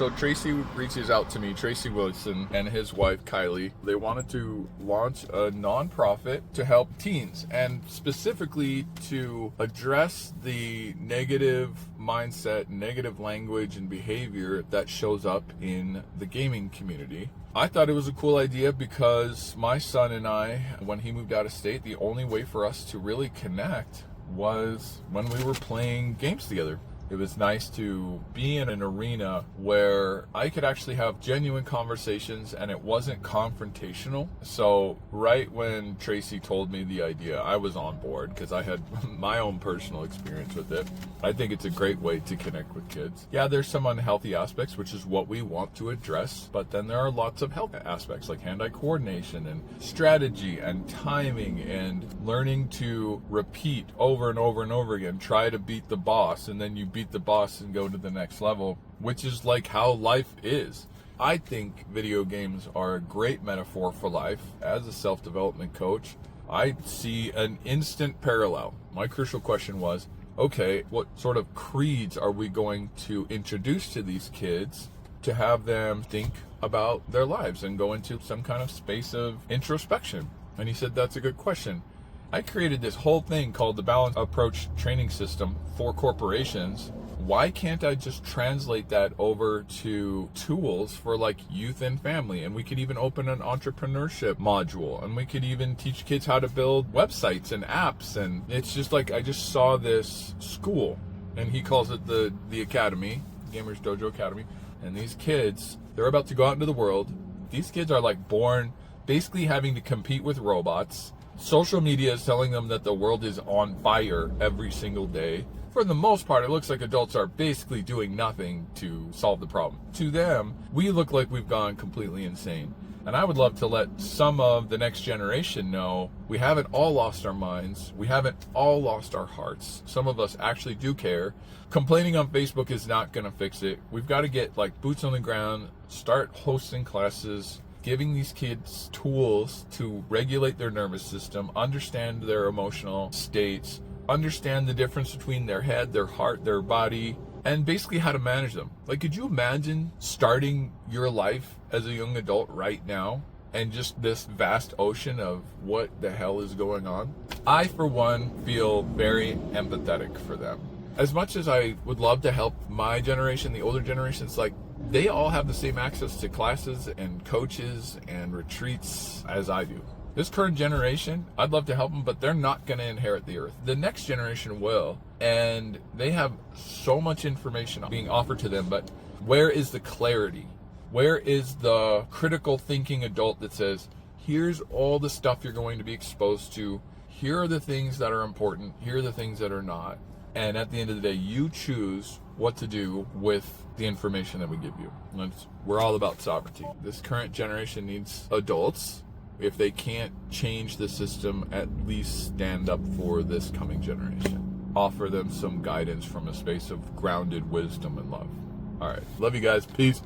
So Tracy reaches out to me, Tracy Wilson and his wife Kylie. They wanted to launch a nonprofit to help teens and specifically to address the negative mindset, negative language and behavior that shows up in the gaming community. I thought it was a cool idea because my son and I, when he moved out of state, the only way for us to really connect was when we were playing games together. It was nice to be in an arena where I could actually have genuine conversations and it wasn't confrontational. So right when Tracy told me the idea, I was on board because I had my own personal experience with it. I think it's a great way to connect with kids. Yeah, there's some unhealthy aspects, which is what we want to address, but then there are lots of health aspects like hand-eye coordination and strategy and timing and learning to repeat over and over and over again. Try to beat the boss and then you beat the boss and go to the next level, which is like how life is. I think video games are a great metaphor for life. As a self-development coach, I see an instant parallel. My crucial question was, okay, what sort of creeds are we going to introduce to these kids to have them think about their lives and go into some kind of space of introspection? And he said, that's a good question. I created this whole thing called the Balanced Approach Training System for corporations. Why can't I just translate that over to tools for like youth and family? And we could even open an entrepreneurship module and we could even teach kids how to build websites and apps. And it's just like, I just saw this school and he calls it the Academy, Gamerz Dojo Academy. And these kids, they're about to go out into the world. These kids are like born basically having to compete with robots. Social media is telling them that the world is on fire every single day. For the most part, it looks like adults are basically doing nothing to solve the problem. To them, we look like we've gone completely insane. And I would love to let some of the next generation know we haven't all lost our minds. We haven't all lost our hearts. Some of us actually do care. Complaining on Facebook is not going to fix it. We've got to get like boots on the ground, start hosting classes, giving these kids tools to regulate their nervous system, understand their emotional states, understand the difference between their head, their heart, their body, and basically how to manage them. Like, could you imagine starting your life as a young adult right now and just this vast ocean of what the hell is going on? I, for one, feel very empathetic for them. As much as I would love to help my generation, the older generations, like, they all have the same access to classes and coaches and retreats as I do. This current generation, I'd love to help them, but they're not going to inherit the earth. The next generation will, and they have so much information being offered to them, but where is the clarity? Where is the critical thinking adult that says, here's all the stuff you're going to be exposed to, here are the things that are important, here are the things that are not, and at the end of the day, you choose what to do with the information that we give you. We're all about sovereignty. This current generation needs adults. If they can't change the system, at least stand up for this coming generation. Offer them some guidance from a space of grounded wisdom and love. All right. Love you guys. Peace.